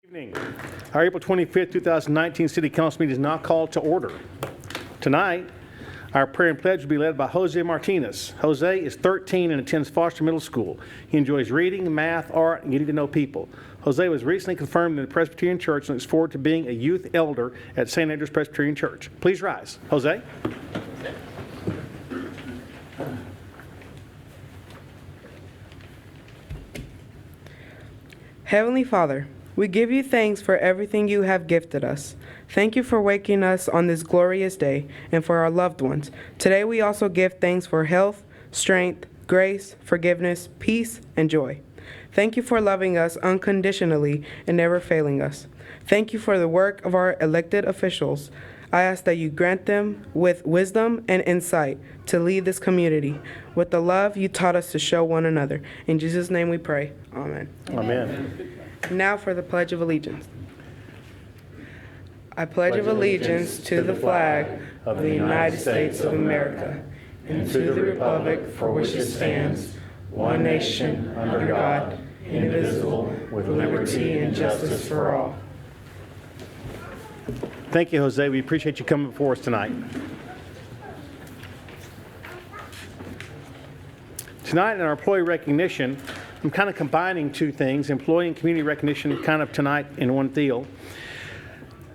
Evening. Our April 25th, 2019 City Council meeting is now called to order. Tonight, our prayer and pledge will be led by Jose Martinez. Jose is 13 and attends Foster Middle School. He enjoys reading, math, art, and getting to know people. Jose was recently confirmed in the Presbyterian Church and looks forward to being a youth elder at St. Andrew's Presbyterian Church. Please rise. Jose. Heavenly Father, we give you thanks for everything you have gifted us. Thank you for waking us on this glorious day and for our loved ones. Today we also give thanks for health, strength, grace, forgiveness, peace, and joy. Thank you for loving us unconditionally and never failing us. Thank you for the work of our elected officials. I ask that you grant them with wisdom and insight to lead this community with the love you taught us to show one another. In Jesus' name we pray. Amen. Amen. Now for the Pledge of Allegiance. I pledge allegiance to the flag of the United States of America and to the republic for which it stands, one nation, under God, indivisible, with liberty and justice for all. Thank you, Jose. We appreciate you coming before us tonight. Tonight in our employee recognition, I'm kind of combining two things, employee and community recognition, kind of tonight in one deal.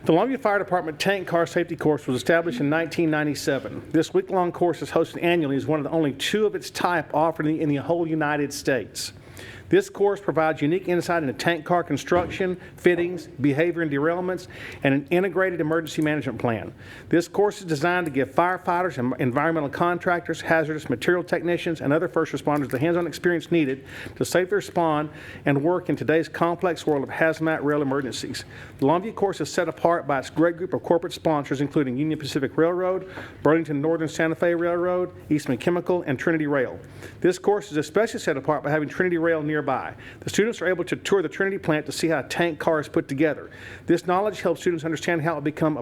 The Longview Fire Department Tank Car Safety Course was established in 1997. This week-long course is hosted annually as one of the only two of its type offered in the whole United States. This course provides unique insight into tank car construction, fittings, behavior and derailments, and an integrated emergency management plan. This course is designed to give firefighters and environmental contractors, hazardous material technicians, and other first responders the hands-on experience needed to safely respond and work in today's complex world of hazmat rail emergencies. The Longview course is set apart by its great group of corporate sponsors, including Union Pacific Railroad, Burlington Northern Santa Fe Railroad, Eastman Chemical, and Trinity Rail. This course is especially set apart by having Trinity Rail nearby. The students are able to tour the Trinity plant to see how a tank car is put together. This knowledge helps students understand how it will come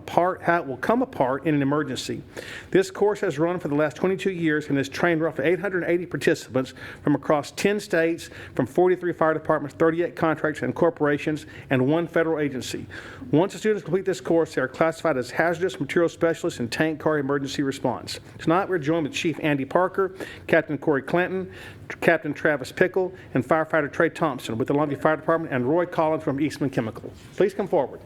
apart in an emergency. This course has run for the last 22 years and has trained roughly 880 participants from across 10 states, from 43 fire departments, 38 contractors and corporations, and 1 federal agency. Once the students complete this course, they are classified as hazardous material specialists in tank car emergency response. Tonight we're joined with Chief Andy Parker, Captain Corey Clinton, Captain Travis Pickle, and Firefighter Trey Thompson with the Longview Fire Department, and Roy Collins from Eastman Chemical. Please come forward.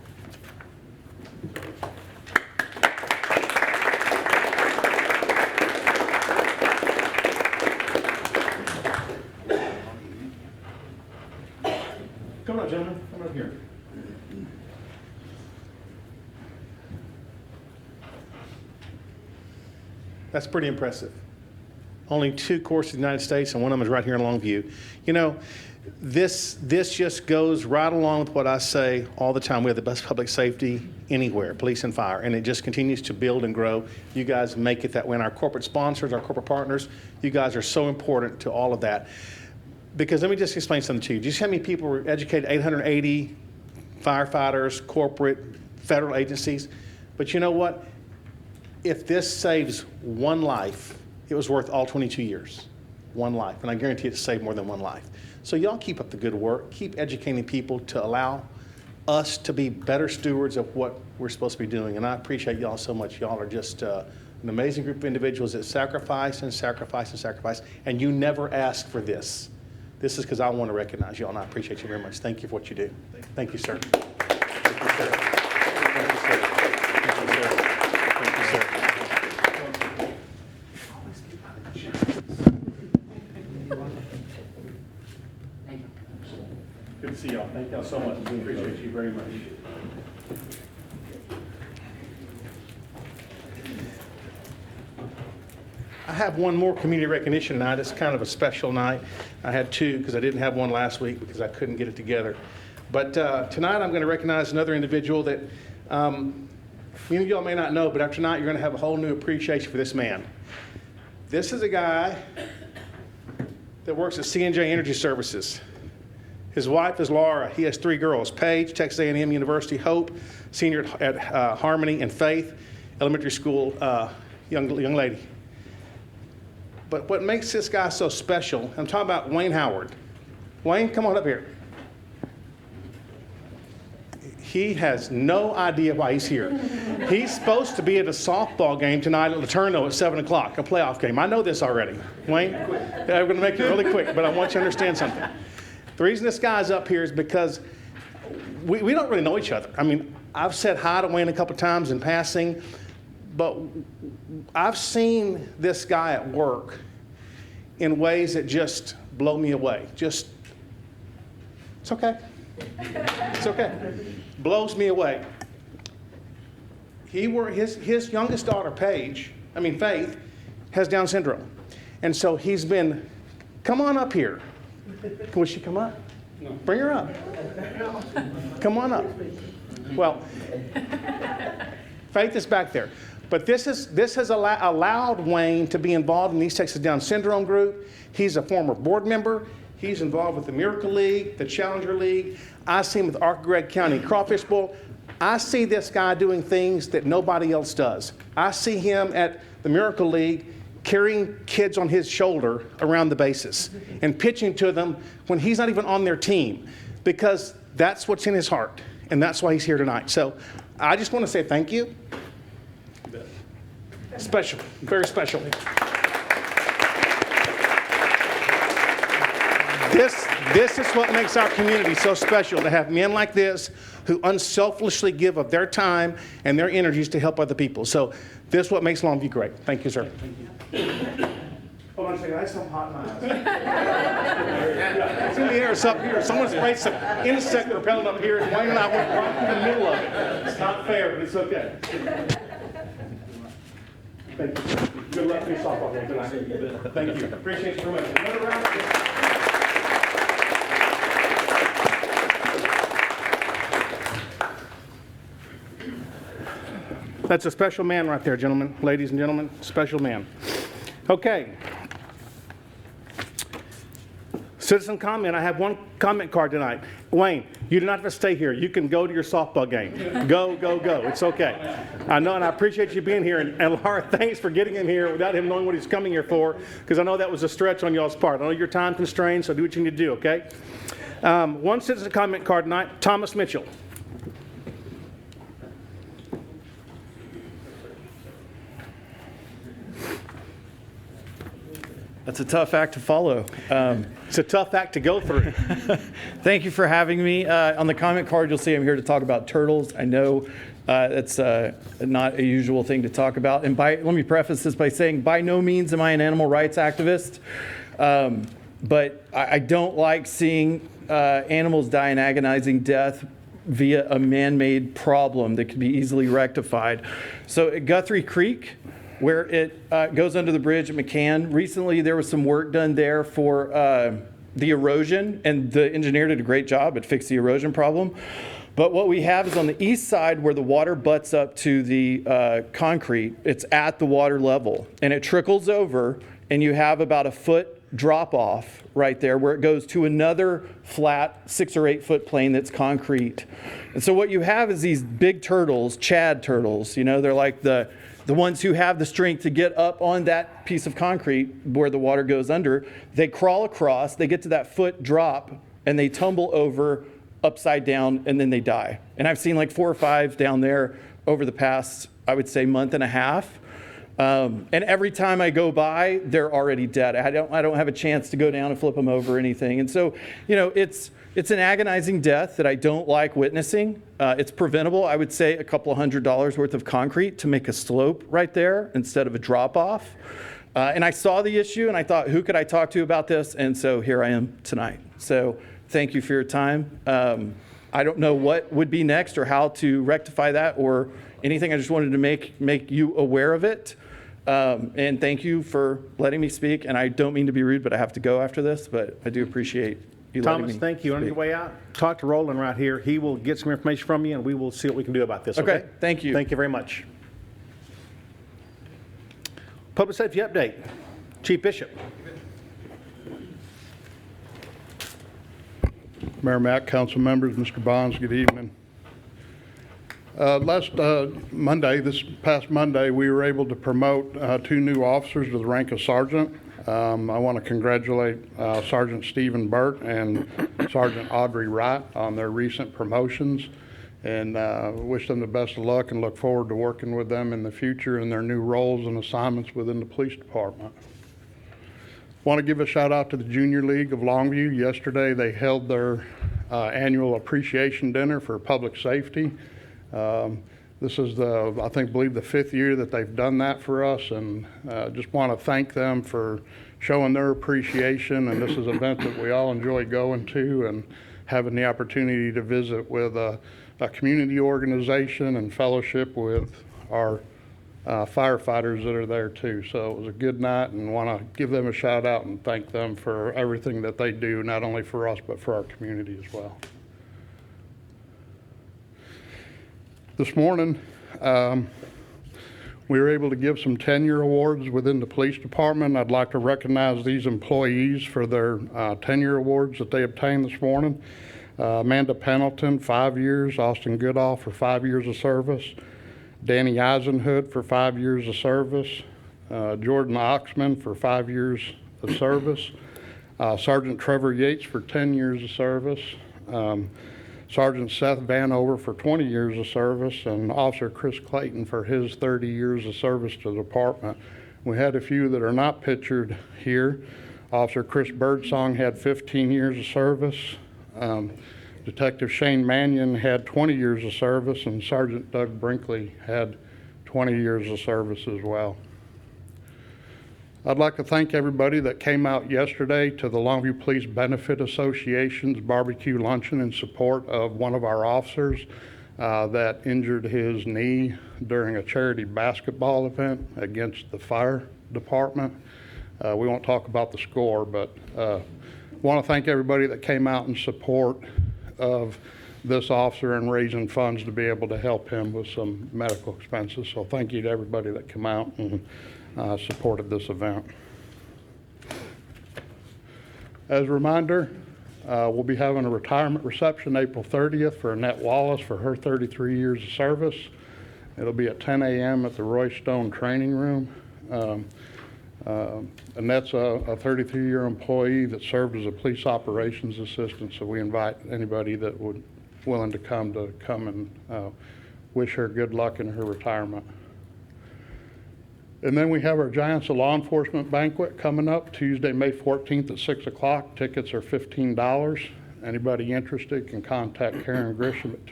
Come on, gentlemen. Come up here. That's pretty impressive. Only 2 courses in the United States, and one of them is right here in Longview. You know, this just goes right along with what I say all the time. We have the best public safety anywhere, police and fire, and it just continues to build and grow. You guys make it that way. And our corporate sponsors, our corporate partners, you guys are so important to all of that. Because let me just explain something to you. Do you see how many people were educated? 880 firefighters, corporate, federal agencies. But you know what? If this saves one life, it was worth all 22 years, one life. And I guarantee it saved more than one life. So y'all keep up the good work. Keep educating people to allow us to be better stewards of what we're supposed to be doing. And I appreciate y'all so much. Y'all are just an amazing group of individuals that sacrifice and sacrifice and sacrifice. And you never ask for this. This is because I want to recognize y'all, and I appreciate you very much. Thank you for what you do. Thank you, sir. Thank you, sir. Thank you, sir. Thank you, sir. Thank you, sir. Good to see y'all. Thank y'all so much. We appreciate you very much. I have one more community recognition night. It's kind of a special night. I had 2 because I didn't have one last week because I couldn't get it together. But tonight I'm going to recognize another individual that many of y'all may not know, but after tonight you're going to have a whole new appreciation for this man. This is a guy that works at C&J Energy Services. His wife is Laura. He has 3 girls: Paige, Texas A&M University; Hope, senior at Harmony; and Faith, elementary school young lady. But what makes this guy so special, I'm talking about Wayne Howard. Wayne, come on up here. He has no idea why he's here. He's supposed to be at a softball game tonight at Laterno at 7 o'clock, a playoff game. I know this already. Wayne, I'm going to make it really quick, but I want you to understand something. The reason this guy's up here is because we don't really know each other. I mean, I've said hi to Wayne a couple times in passing, but I've seen this guy at work in ways that just blow me away. It's okay. It's okay. Blows me away. His youngest daughter, Faith, has Down syndrome. And so he's been, come on up here. Will she come up? No. Bring her up. Come on up. Well, Faith is back there. But this has allowed Wayne to be involved in the East Texas Down Syndrome group. He's a former board member. He's involved with the Miracle League, the Challenger League. I see him with Ark-Gregg County Crawfish Bowl. I see this guy doing things that nobody else does. I see him at the Miracle League carrying kids on his shoulder around the bases and pitching to them when he's not even on their team, because that's what's in his heart, and that's why he's here tonight. So I just want to say thank you. Special, very special. This is what makes our community so special, to have men like this who unselfishly give of their time and their energies to help other people. So this is what makes Longview great. Thank you, sir. Hold on a second. I have some hot in my eyes. It's in the air. It's up here. Someone sprayed some insect repellent up here, and Wayne and I went right in the middle of it. It's not fair, but it's okay. Thank you. Good luck to your softball game tonight. Thank you. Appreciate you very much. Another round of applause. That's a special man right there, gentlemen, ladies and gentlemen, special man. Okay. Citizen comment. I have one comment card tonight. Wayne, you do not have to stay here. You can go to your softball game. Go, go, go. It's okay. I know, and I appreciate you being here. And Laura, thanks for getting him here without him knowing what he's coming here for, because I know that was a stretch on y'all's part. I know you're time constrained, so do what you need to do, okay? One citizen comment card tonight, Thomas Mitchell. That's a tough act to follow. It's a tough act to go through. Thank you for having me. On the comment card, you'll see I'm here to talk about turtles. I know that's not a usual thing to talk about. And let me preface this by saying, by no means am I an animal rights activist, but I don't like seeing animals die an agonizing death via a man-made problem that can be easily rectified. So at Guthrie Creek, where it goes under the bridge at McCann. Recently, there was some work done there for the erosion, and the engineer did a great job at fixing the erosion problem. But what we have is on the east side where the water butts up to the concrete, it's at the water level, and it trickles over, and you have about a foot drop off right there where it goes to another flat 6 or 8 foot plane that's concrete. And so what you have is these big turtles, Chad turtles, you know, they're like the ones who have the strength to get up on that piece of concrete where the water goes under. They crawl across, they get to that foot drop, and they tumble over upside down, and then they die. And I've seen like 4 or 5 down there over the past, I would say, month and a half. And every time I go by, they're already dead. I don't have a chance to go down and flip them over or anything. And so, you know, it's an agonizing death that I don't like witnessing. It's preventable. I would say a couple $100 worth of concrete to make a slope right there instead of a drop off. And I saw the issue and I thought, who could I talk to about this? And so here I am tonight. So thank you for your time. I don't know what would be next or how to rectify that or anything. I just wanted to make you aware of it. And thank you for letting me speak. And I don't mean to be rude, but I have to go after this, but I do appreciate you letting me Thomas, thank you. On speak. your way out, talk to Roland right here. He will get some information from you, and we will see what we can do about this. Okay, thank you. Thank you very much. Public safety update. Chief Bishop. Mayor Mack, council members, Mr. Bonds, good evening. This past Monday, we were able to promote 2 new officers to the rank of sergeant. I want to congratulate Sergeant Stephen Burt and Sergeant Audrey Wright on their recent promotions. and wish them the best of luck and look forward to working with them in the future in their new roles and assignments within the police department. Want to give a shout out to the Junior League of Longview. Yesterday they held their annual appreciation dinner for public safety. This is believe the 5th year that they've done that for us, and just want to thank them for showing their appreciation. And this is an event that we all enjoy going to and having the opportunity to visit with a community organization and fellowship with our firefighters that are there too. So it was a good night, and want to give them a shout out and thank them for everything that they do, not only for us, but for our community as well. This morning, we were able to give some tenure awards within the police department. I'd like to recognize these employees for their tenure awards that they obtained this morning. Amanda Pendleton, 5 years. Austin Goodall for 5 years of service. Danny Eisenhood for 5 years of service. Jordan Oxman for 5 years of service. Sergeant Trevor Yates for 10 years of service. Sergeant Seth Vanover for 20 years of service, and Officer Chris Clayton for his 30 years of service to the department. We had a few that are not pictured here. Officer Chris Birdsong had 15 years of service. Detective Shane Mannion had 20 years of service, and Sergeant Doug Brinkley had 20 years of service as well. I'd like to thank everybody that came out yesterday to the Longview Police Benefit Association's barbecue luncheon in support of one of our officers that injured his knee during a charity basketball event against the fire department. We won't talk about the score, but want to thank everybody that came out in support of this officer and raising funds to be able to help him with some medical expenses. So thank you to everybody that came out and supported this event. As a reminder, we'll be having a retirement reception April 30th for Annette Wallace for her 33 years of service. It'll be at 10 a.m. at the Roy Stone Training Room. Annette's a 33-year employee that served as a police operations assistant, so we invite anybody that would willing to come and wish her good luck in her retirement. And then we have our Giants of Law Enforcement banquet coming up Tuesday, May 14th at 6 o'clock. Tickets are $15. Anybody interested can contact Karen Grisham at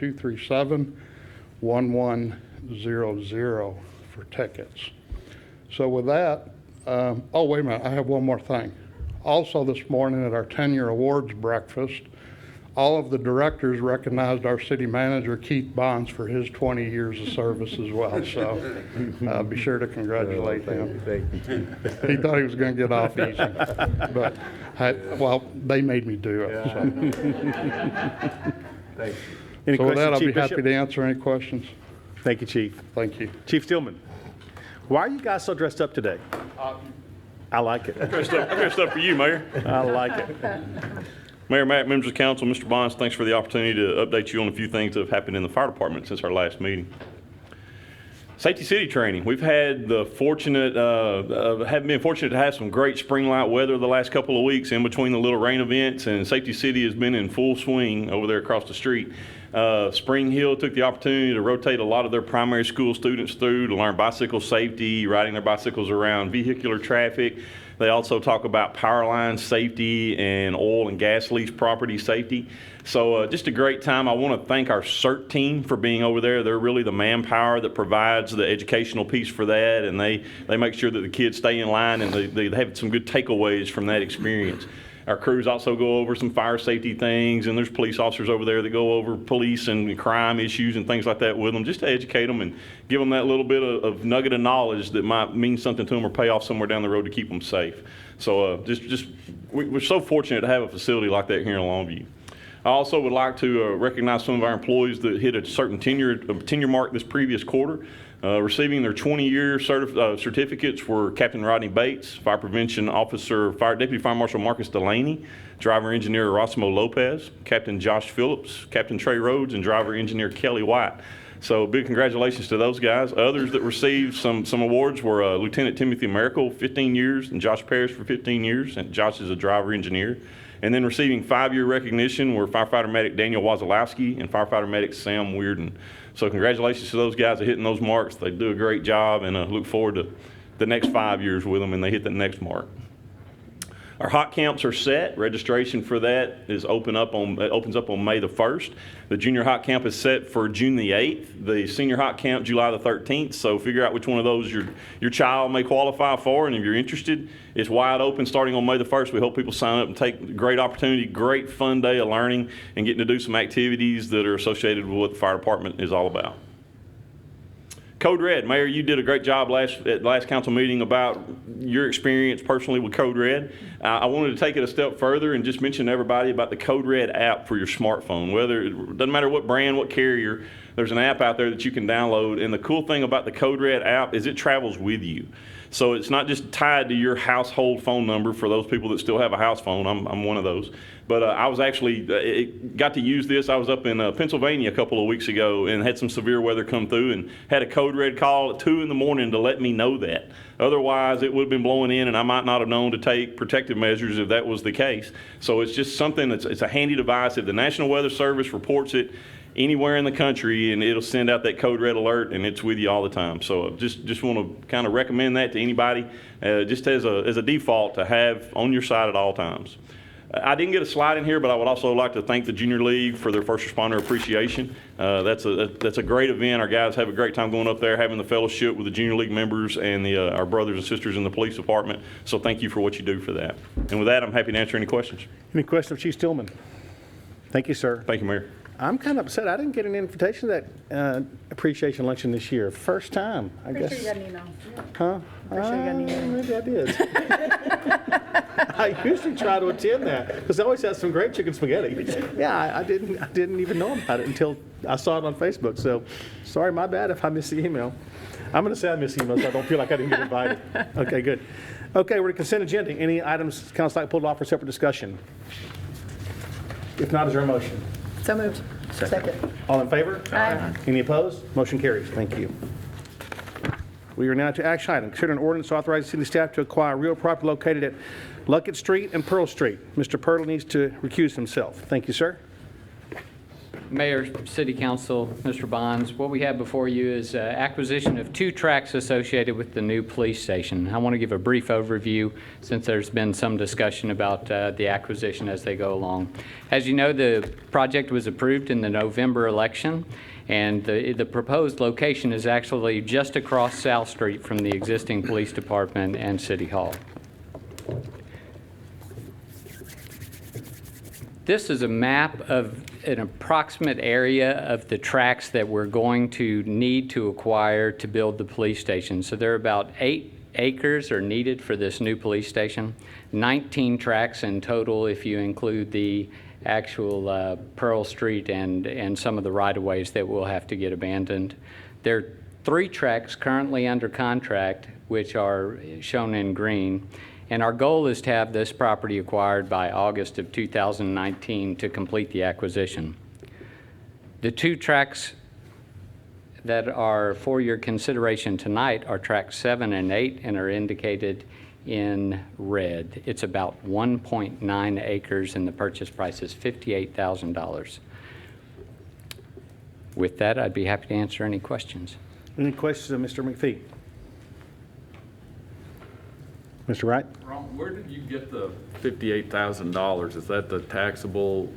237-1100 for tickets. So with that, oh, wait a minute, I have one more thing. Also this morning at our 10-year awards breakfast, all of the directors recognized our city manager, Keith Bonds, for his 20 years of service as well. So be sure to congratulate him. He thought he was going to get off easy, but well, they made me do it. So, Thank you. Any so with that, questions, I'll be Chief happy Bishop? to answer any questions. Thank you, Chief. Thank you. Chief Stillman, why are you guys so dressed up today? I like it. Dressed up for you, Mayor. I like it. Mayor, Matt, members of council, Mr. Bonds, thanks for the opportunity to update you on a few things that have happened in the fire department since our last meeting. Safety City training. We've had the fortunate, have been fortunate to have some great spring light weather the last couple of weeks in between the little rain events, and Safety City has been in full swing over there across the street. Spring Hill took the opportunity to rotate a lot of their primary school students through to learn bicycle safety, riding their bicycles around vehicular traffic. They also talk about power line safety and oil and gas lease property safety. So just a great time. I want to thank our CERT team for being over there. They're really the manpower that provides the educational piece for that, and they make sure that the kids stay in line and they have some good takeaways from that experience. Our crews also go over some fire safety things, and there's police officers over there that go over police and crime issues and things like that with them, just to educate them and give them that little bit of nugget of knowledge that might mean something to them or pay off somewhere down the road to keep them safe. So we're so fortunate to have a facility like that here in Longview. I also would like to recognize some of our employees that hit a certain tenure mark this previous quarter. Receiving their 20-year certificates were Captain Rodney Bates, Fire Prevention Officer, Deputy Fire Marshal Marcus Delaney, Driver Engineer Erasmo Lopez, Captain Josh Phillips, Captain Trey Rhodes, and Driver Engineer Kelly White. So big congratulations to those guys. Others that received some awards were Lieutenant Timothy Miracle, 15 years, and Josh Parrish for 15 years, and Josh is a driver engineer. And then receiving 5-year recognition were firefighter medic Daniel Wazalowski and firefighter medic Sam Weirden. So congratulations to those guys for hitting those marks. They do a great job, and look forward to the next 5 years with them, and they hit the next mark. Our hot camps are set. Registration for that is opens up on May the 1st. The junior hot camp is set for June the 8th. The senior hot camp, July the 13th. So figure out which one of those your child may qualify for, and if you're interested, it's wide open starting on May the 1st. We hope people sign up and take a great opportunity, great fun day of learning and getting to do some activities that are associated with what the fire department is all about. Code Red, Mayor, you did a great job at last council meeting about your experience personally with Code Red. I wanted to take it a step further and just mention to everybody about the Code Red app for your smartphone. It doesn't matter what brand, what carrier, there's an app out there that you can download. And the cool thing about the Code Red app is it travels with you. So it's not just tied to your household phone number for those people that still have a house phone. I'm one of those. But I was actually got to use this. I was up in Pennsylvania a couple of weeks ago and had some severe weather come through and had a Code Red call at 2 in the morning to let me know that. Otherwise, it would have been blowing in, and I might not have known to take protective measures if that was the case. So it's just something it's a handy device. If the National Weather Service reports it anywhere in the country, and it'll send out that Code Red alert, and it's with you all the time. So just want to kind of recommend that to anybody, just as a default to have on your side at all times. I didn't get a slide in here, but I would also like to thank the Junior League for their First Responder Appreciation. That's a great event. Our guys have a great time going up there, having the fellowship with the Junior League members and our brothers and sisters in the police department. So thank you for what you do for that. And with that, I'm happy to answer any questions. Any questions of Chief Stillman? Thank you, sir. Thank you, Mayor. I'm kind of upset I didn't get an invitation to that appreciation luncheon this year. First time, I guess. Pretty sure you got an email. Huh? Pretty sure you got an email. Maybe I did. I usually try to attend that because they always have some great chicken spaghetti. Yeah, I didn't even know about it until I saw it on Facebook. So, sorry, my bad if I missed the email. I'm going to say I missed emails so I don't feel like I didn't get invited. Okay, good. Okay, we're to consent agenda. Any items council like pulled off for separate discussion? If not, is there a motion? So moved. Second. All in favor? Aye. Any opposed? Motion carries. Thank you. We are now to action item. Consider an ordinance authorizing city staff to acquire real property located at Luckett Street and Pearl Street. Mr. Pirtle needs to recuse himself. Thank you, sir. Mayor, City Council, Mr. Bonds, what we have before you is acquisition of 2 tracts associated with the new police station. I want to give a brief overview since there's been some discussion about the acquisition as they go along. As you know, the project was approved in the November election, and the proposed location is actually just across South Street from the existing police department and City Hall. This is a map of an approximate area of the tracts that we're going to need to acquire to build the police station. So there are about 8 acres are needed for this new police station, 19 tracts in total if you include the actual Pearl Street and some of the right-of-ways that will have to get abandoned. There are 3 tracts currently under contract, which are shown in green. And our goal is to have this property acquired by August of 2019 to complete the acquisition. The 2 tracts that are for your consideration tonight are tracks 7 and 8 and are indicated in red. It's about 1.9 acres and the purchase price is $58,000. With that, I'd be happy to answer any questions. Any questions of Mr. McPhee? Mr. Wright? Ron, where did you get the $58,000? Is that the taxable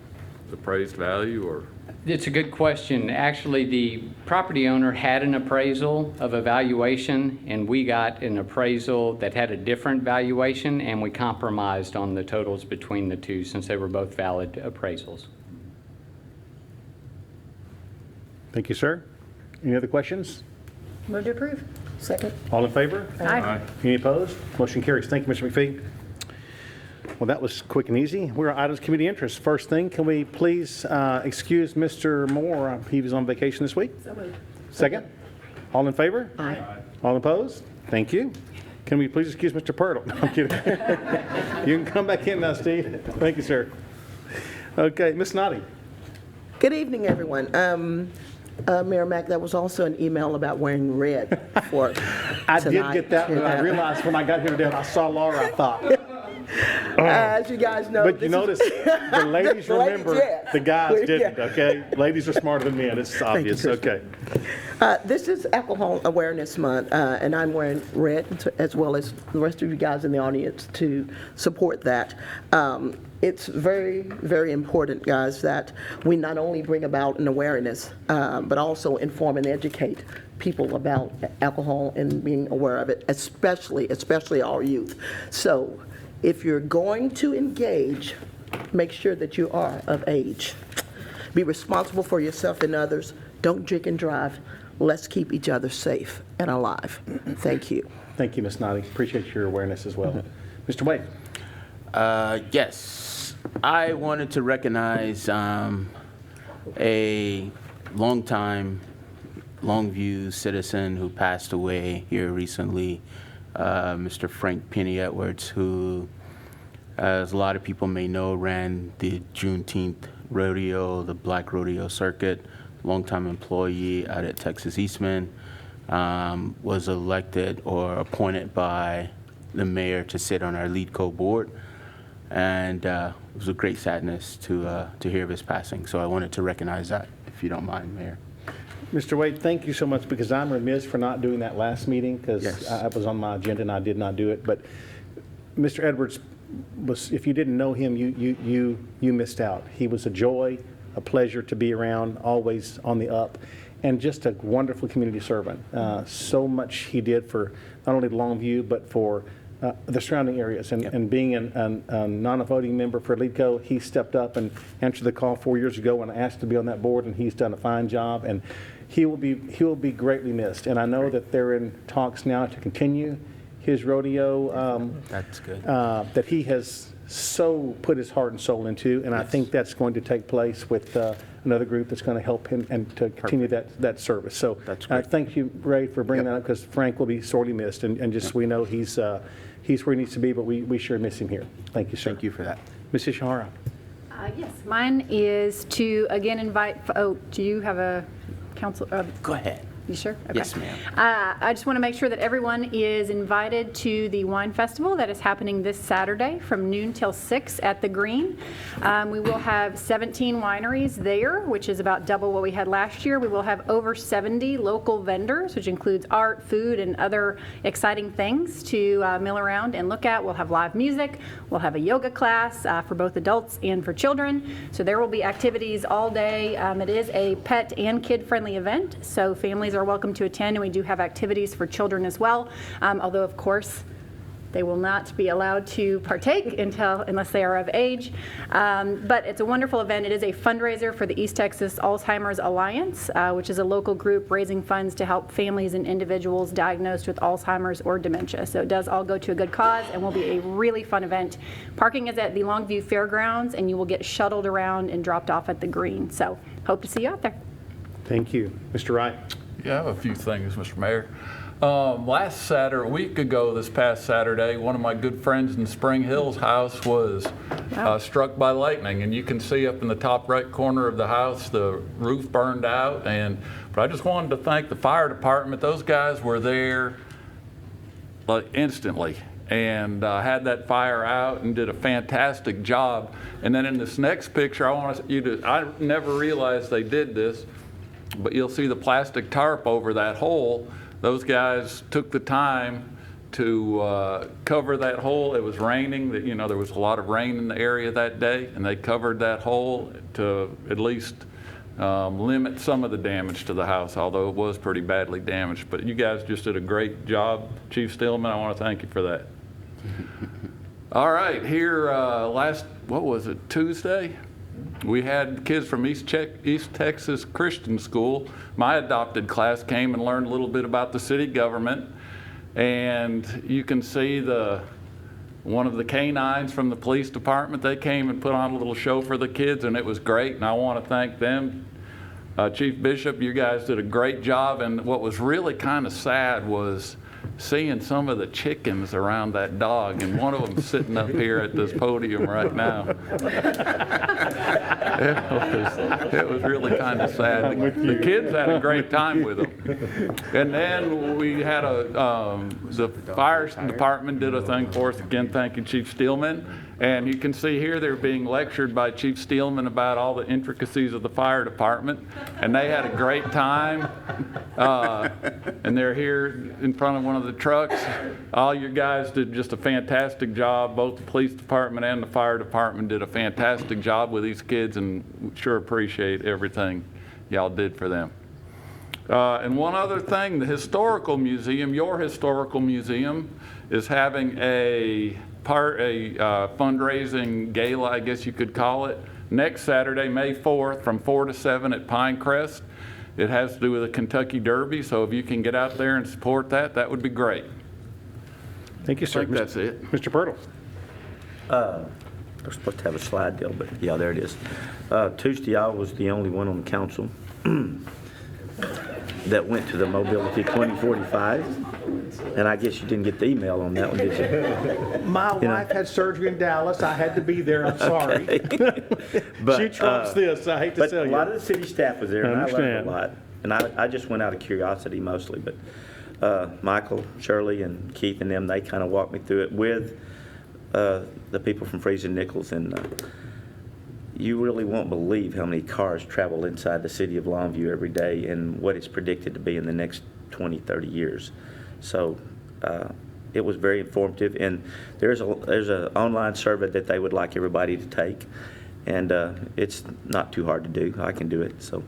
appraised value, or? It's a good question. Actually, the property owner had an appraisal of a valuation, and we got an appraisal that had a different valuation, and we compromised on the totals between the two since they were both valid appraisals. Thank you, sir. Any other questions? Move to approve. Second. All in favor? Aye. Any opposed? Motion carries. Thank you, Mr. McPhee. Well, that was quick and easy. We're on items of committee interest. First thing, can we please excuse Mr. Moore? He was on vacation this week. So moved. Second. All in favor? Aye. All opposed? Thank you. Can we please excuse Mr. Pirtle? No, I'm kidding. You can come back in now, Steve. Thank you, sir. Okay, Ms. Noddy. Good evening, everyone. Mayor Mack, that was also an email about wearing red for I did tonight. get that, but I realized when I got here today and I saw Laura, I thought, As you guys know. But you notice, the ladies The ladies, remember, yeah. the guys Yeah. didn't, okay? Ladies are smarter than men, it's obvious, Chris. okay. This is Alcohol Awareness Month, and I'm wearing red, as well as the rest of you guys in the audience, to support that. It's very, very important, guys, that we not only bring about an awareness, but also inform and educate people about alcohol and being aware of it, especially our youth. So if you're going to engage, make sure that you are of age. Be responsible for yourself and others. Don't drink and drive. Let's keep each other safe and alive. Thank you. Thank you, Ms. Noddy, appreciate your awareness as well. Mr. Wade? Yes, I wanted to recognize a longtime Longview citizen who passed away here recently, Mr. Frank Penny Edwards, who, as a lot of people may know, ran the Juneteenth rodeo, the Black Rodeo Circuit, longtime employee out at Texas Eastman, was elected or appointed by the mayor to sit on our LEADCO board. And it was a great sadness to hear of his passing. So I wanted to recognize that, if you don't mind, Mayor. Mr. Wade, thank you so much, because I'm remiss for not doing that last meeting, because Yes. I was on my agenda and I did not do it. But Mr. Edwards was, if you didn't know him, you missed out. He was a joy, a pleasure to be around, always on the up, and just a wonderful community servant. So much he did for not only Longview, but for the surrounding areas. And being a non-voting member for LEADCO, he stepped up and answered the call 4 years ago when I asked to be on that board, and he's done a fine job. And he will be greatly missed. And I know that they're in talks now to continue his rodeo. That's good. That he has so put his heart and soul into, and I think that's going to take place with another group that's going to help him and to continue that service. So That's great. thank you, Ray, for bringing that up, because Frank will be sorely missed, and just we know he's where he needs to be, but we sure miss him here. Thank you, sir. Thank you for that. Ms. Ishihara. Yes, mine is to again invite, do you have a council? Go ahead. You sure? Okay. Yes, ma'am. I just want to make sure that everyone is invited to the wine festival that is happening this Saturday from noon till 6 at the Green. We will have 17 wineries there, which is about double what we had last year. We will have over 70 local vendors, which includes art, food, and other exciting things to mill around and look at. We'll have live music. We'll have a yoga class for both adults and for children. So there will be activities all day. It is a pet and kid-friendly event, so families are welcome to attend, and we do have activities for children as well, although of course they will not be allowed to partake unless they are of age. But it's a wonderful event. It is a fundraiser for the East Texas Alzheimer's Alliance, which is a local group raising funds to help families and individuals diagnosed with Alzheimer's or dementia. So it does all go to a good cause and will be a really fun event. Parking is at the Longview Fairgrounds, and you will get shuttled around and dropped off at the Green. So hope to see you out there. Thank you. Mr. Wright. Yeah, I have a few things, Mr. Mayor. Last Saturday, a week ago this past Saturday, one of my good friends in Spring Hill's house was struck by lightning. And you can see up in the top right corner of the house, the roof burned out. But I just wanted to thank the fire department. Those guys were there like instantly and had that fire out and did a fantastic job. And then in this next picture, I want you to, I never realized they did this, but you'll see the plastic tarp over that hole. Those guys took the time to cover that hole. It was raining, there was a lot of rain in the area that day, and they covered that hole to at least limit some of the damage to the house, although it was pretty badly damaged. But you guys just did a great job. Chief Stillman, I want to thank you for that. All right, here Tuesday? We had kids from East Texas Christian School. My adopted class came and learned a little bit about the city government. And you can see one of the canines from the police department. They came and put on a little show for the kids, and it was great. And I want to thank them. Chief Bishop, you guys did a great job. And what was really kind of sad was seeing some of the chickens around that dog, and one of them sitting up here at this podium right now. It was really kind of sad. The kids had a great time with them. And then we had the fire department did a thing for us, again, thank you, Chief Steelman. And you can see here they're being lectured by Chief Steelman about all the intricacies of the fire department. And they had a great time. And they're here in front of one of the trucks. All you guys did just a fantastic job. Both the police department and the fire department did a fantastic job with these kids, and we sure appreciate everything y'all did for them. And one other thing, the historical museum, your historical museum, is having a fundraising gala, I guess you could call it, next Saturday, May 4th, from 4 to 7 at Pinecrest. It has to do with the Kentucky Derby, so if you can get out there and support that, that would be great. Thank you, sir. I think that's it. Mr. Pirtle. We're supposed to have a slide deal, but yeah, there it is. Tuesday, I was the only one on the council that went to the Mobility 2045, and I guess you didn't get the email on that one, did you? My wife had surgery in Dallas. I had to be there. I'm sorry. But, She trumps this. I hate to but tell a you. lot of the city staff was there, and I learned understand. a lot. And I just went out of curiosity mostly, but Michael, Shirley, and Keith and them, they kind of walked me through it with the people from Freese and Nichols, and you really won't believe how many cars travel inside the city of Longview every day and what it's predicted to be in the next 20, 30 years. So it was very informative, and there's an online survey that they would like everybody to take, and it's not too hard to do. I can do it, so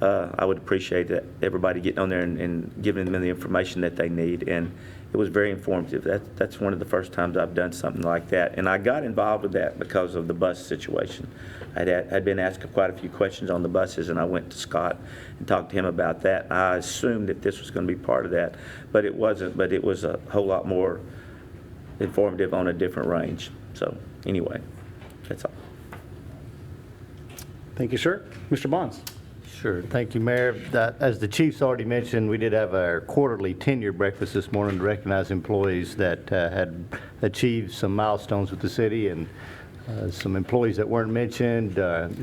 I would appreciate that everybody getting on there and giving them the information that they need, and it was very informative. That's one of the first times I've done something like that, and I got involved with that because of the bus situation. I'd been asked quite a few questions on the buses, and I went to Scott and talked to him about that. I assumed that this was going to be part of that, but it wasn't, but it was a whole lot more informative on a different range. So anyway, that's all. Thank you, sir. Mr. Bonds. Sure. Thank you, Mayor. As the chief's already mentioned, we did have our quarterly tenure breakfast this morning to recognize employees that had achieved some milestones with the city, and some employees that weren't mentioned.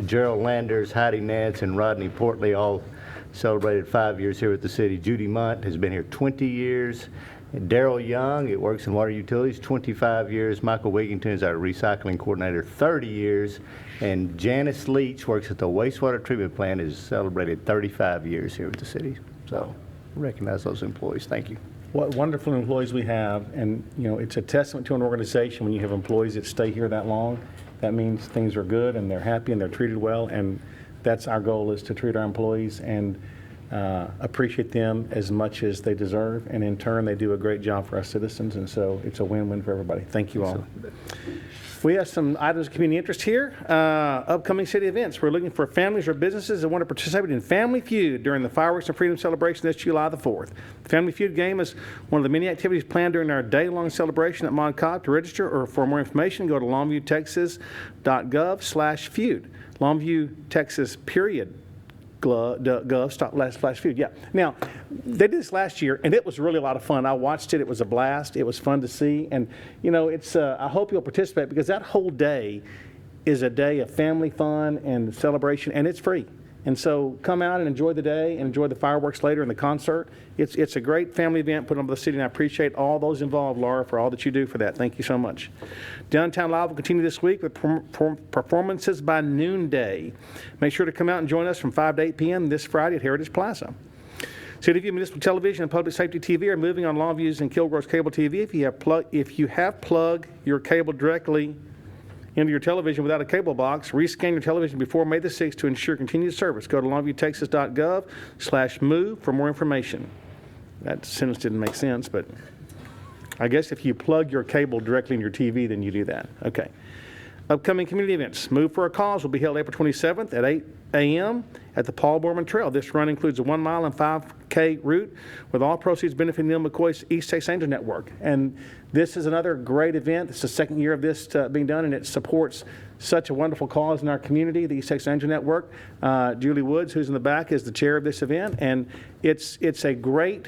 Gerald Landers, Heidi Nance, and Rodney Portley all celebrated 5 years here with the city. Judy Munt has been here 20 years. And Daryl Young, it works in water utilities, 25 years. Michael Wigington is our recycling coordinator, 30 years. And Janice Leach works at the wastewater treatment plant, has celebrated 35 years here with the city. So recognize those employees. Thank you. What wonderful employees we have, and you know, it's a testament to an organization when you have employees that stay here that long. That means things are good and they're happy and they're treated well, and that's our goal, is to treat our employees and appreciate them as much as they deserve, and in turn they do a great job for our citizens, and so it's a win-win for everybody. Thank you all. We have some items of community interest here. Upcoming city events. We're looking for families or businesses that want to participate in Family Feud during the Fireworks and Freedom celebration this July the 4th. The Family Feud game is one of the many activities planned during our day-long celebration at Mon Cobb. To register or for more information, go to longviewtexas.gov/feud. Longview, Texas, .gov/feud. Yeah. Now, they did this last year, and it was really a lot of fun. I watched it. It was a blast. It was fun to see. And, you know, it's, I hope you'll participate, because that whole day is a day of family fun and celebration, and it's free. And so come out and enjoy the day and enjoy the fireworks later and the concert. It's a great family event put on by the city, and I appreciate all those involved, Laura, for all that you do for that. Thank you so much. Downtown Live will continue this week with performances by noonday. Make sure to come out and join us from 5 to 8 p.m. this Friday at Heritage Plaza. City View Municipal Television and Public Safety TV are moving on Longview's and Kilgore's cable TV. If you have plugged your cable directly into your television without a cable box, rescan your television before May the 6th to ensure continued service. Go to longviewtexas.gov/move for more information. That sentence didn't make sense, but I guess if you plug your cable directly in your TV, then you do that. Okay. Upcoming community events. Move for a Cause will be held April 27th at 8 a.m. at the Paul Borman Trail. This run includes a 1 mile and 5K route, with all proceeds benefiting Neil McCoy's East Texas Angel Network. And this is another great event. It's the second year of this being done, and it supports such a wonderful cause in our community, the East Texas Angel Network. Julie Woods, who's in the back, is the chair of this event, and it's a great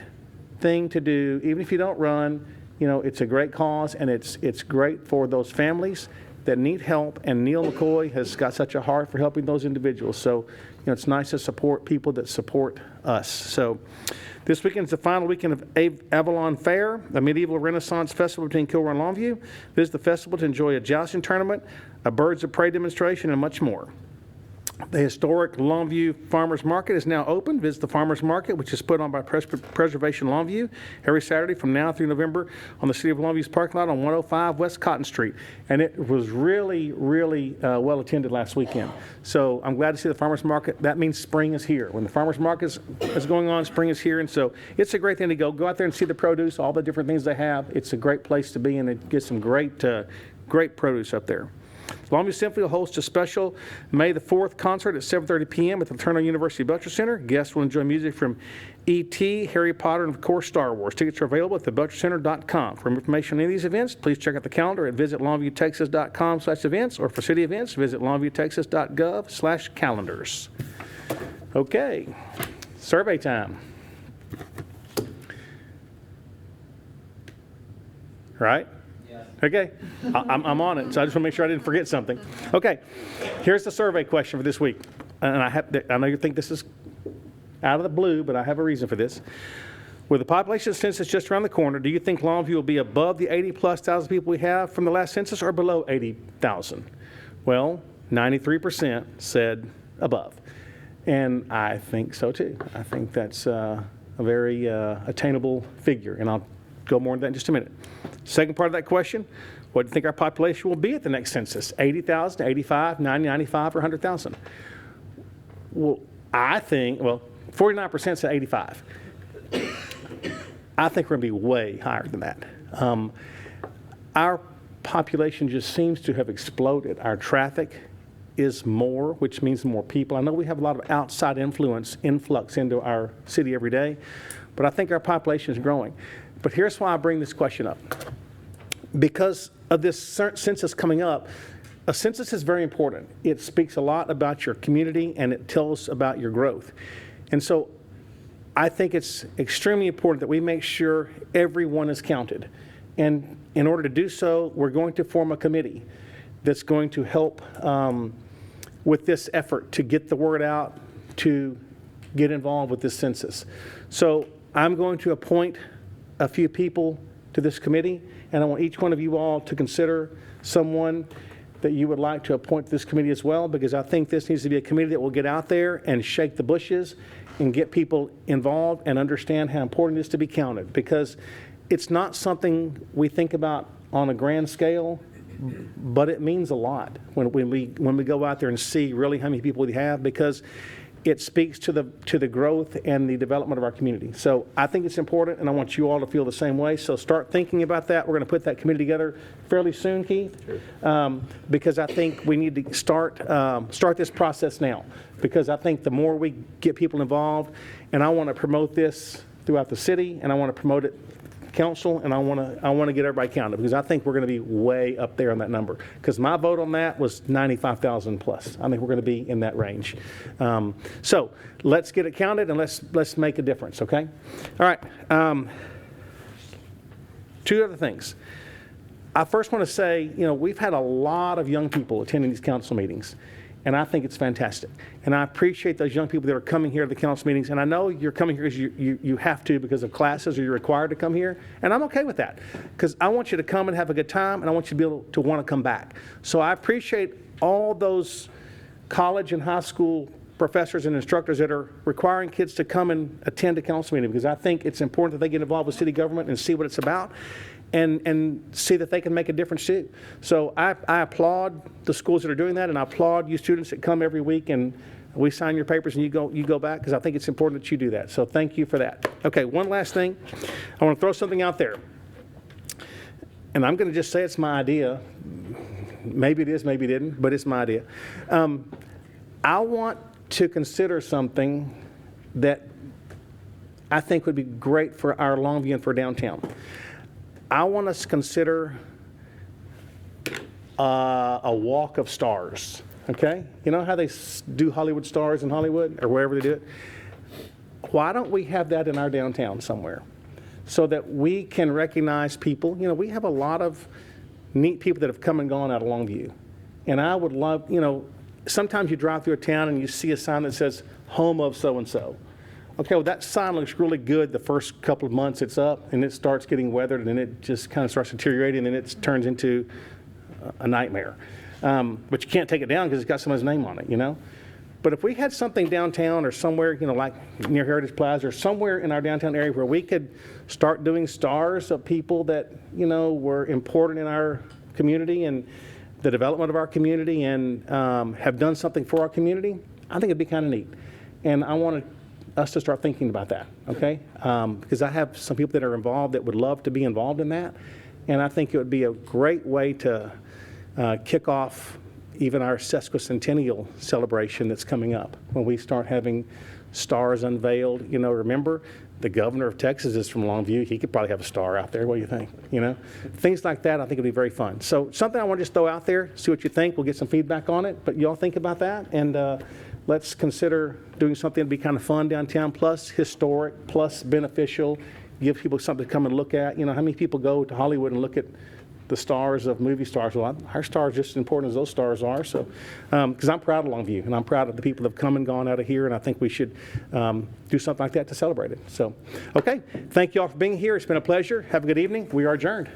thing to do. Even if you don't run, you know, it's a great cause, and it's great for those families that need help, and Neil McCoy has got such a heart for helping those individuals. So, it's nice to support people that support us. So, this weekend is the final weekend of Avalon Fair, a medieval Renaissance festival between Kilroy and Longview. Visit the festival to enjoy a jousting tournament, a birds of prey demonstration, and much more. The historic Longview Farmers Market is now open. Visit the Farmers Market, which is put on by Preservation Longview, every Saturday from now through November on the City of Longview's parking lot on 105 West Cotton Street. And it was really, really well attended last weekend. So I'm glad to see the Farmers Market. That means spring is here. When the Farmers Market is going on, spring is here. And so it's a great thing to go out there and see the produce, all the different things they have. It's a great place to be, and it gets some great produce up there. Longview Symphony will host a special May the 4th concert at 7:30 p.m. at the Fraternal University Belcher Center. Guests will enjoy music from E.T., Harry Potter, and of course Star Wars. Tickets are available at thebelchercenter.com. For information on any of these events, please check out the calendar at visitlongviewtexas.com/events, or for city events, visit longviewtexas.gov/calendars. Okay, survey time. Right? Okay, I'm on it, so I just want to make sure I didn't forget something. Okay, here's the survey question for this week. And I know you think this is out of the blue, but I have a reason for this. With the population census just around the corner, do you think Longview will be above the 80,000+ people we have from the last census, or below 80,000? Well, 93% said above. And I think so too. I think that's a very attainable figure, and I'll go more into that in just a minute. Second part of that question, what do you think our population will be at the next census? 80,000, 85, 90, 95, or 100,000? Well, I think, 49% said 85. I think we're going to be way higher than that. Our population just seems to have exploded. Our traffic is more, which means more people. I know we have a lot of outside influx into our city every day, but I think our population is growing. But here's why I bring this question up. Because of this census coming up, a census is very important. It speaks a lot about your community, and it tells about your growth. And so I think it's extremely important that we make sure everyone is counted. And in order to do so, we're going to form a committee that's going to help with this effort to get the word out, to get involved with this census. So I'm going to appoint a few people to this committee, and I want each one of you all to consider someone that you would like to appoint to this committee as well, because I think this needs to be a committee that will get out there and shake the bushes and get people involved and understand how important it is to be counted, because it's not something we think about on a grand scale, but it means a lot when we go out there and see really how many people we have, because it speaks to the growth and the development of our community. So I think it's important, and I want you all to feel the same way. So start thinking about that. We're going to put that committee together fairly soon, Keith, because I think we need to start this process now, because I think the more we get people involved, and I want to promote this throughout the city, and I want to promote it council, and I want to get everybody counted, because I think we're going to be way up there on that number, because my vote on that was 95,000 plus. I think we're going to be in that range. So let's get it counted, and let's make a difference, okay? All right. Two other things. I first want to say, we've had a lot of young people attending these council meetings, and I think it's fantastic. And I appreciate those young people that are coming here to the council meetings. And I know you're coming here because you have to, because of classes, or you're required to come here. And I'm okay with that, because I want you to come and have a good time, and I want you to be able to want to come back. So I appreciate all those college and high school professors and instructors that are requiring kids to come and attend a council meeting, because I think it's important that they get involved with city government and see what it's about, and see that they can make a difference too. So I applaud the schools that are doing that, and I applaud you students that come every week and we sign your papers and you go back, because I think it's important that you do that. So thank you for that. Okay, one last thing. I want to throw something out there. And I'm going to just say it's my idea. Maybe it is, maybe it didn't, but it's my idea. I want to consider something that I think would be great for our Longview and for downtown. I want us to consider a walk of stars, okay? You know how they do Hollywood Stars in Hollywood, or wherever they do it? Why don't we have that in our downtown somewhere, so that we can recognize people? We have a lot of neat people that have come and gone out of Longview. And I would love, sometimes you drive through a town and you see a sign that says, home of so-and-so. Okay, well, that sign looks really good the first couple of months it's up, and it starts getting weathered, and then it just kind of starts deteriorating, and then it turns into a nightmare. But you can't take it down because it's got someone's name on it, But if we had something downtown or somewhere, like near Heritage Plaza or somewhere in our downtown area where we could start doing stars of people that, were important in our community and the development of our community and have done something for our community, I think it'd be kind of neat. And I want us to start thinking about that, okay? Because I have some people that are involved that would love to be involved in that. And I think it would be a great way to kick off even our sesquicentennial celebration that's coming up when we start having stars unveiled. Remember, the governor of Texas is from Longview. He could probably have a star out there. What do you think? Things like that I think would be very fun. So something I want to just throw out there, see what you think. We'll get some feedback on it. But y'all think about that, and let's consider doing something to be kind of fun downtown, plus historic, plus beneficial, give people something to come and look at. How many people go to Hollywood and look at the stars of movie stars? Well, our star is just as important as those stars are. So, because I'm proud of Longview, and I'm proud of the people that have come and gone out of here, and I think we should do something like that to celebrate it. So, okay, thank you all for being here. It's been a pleasure. Have a good evening. We are adjourned.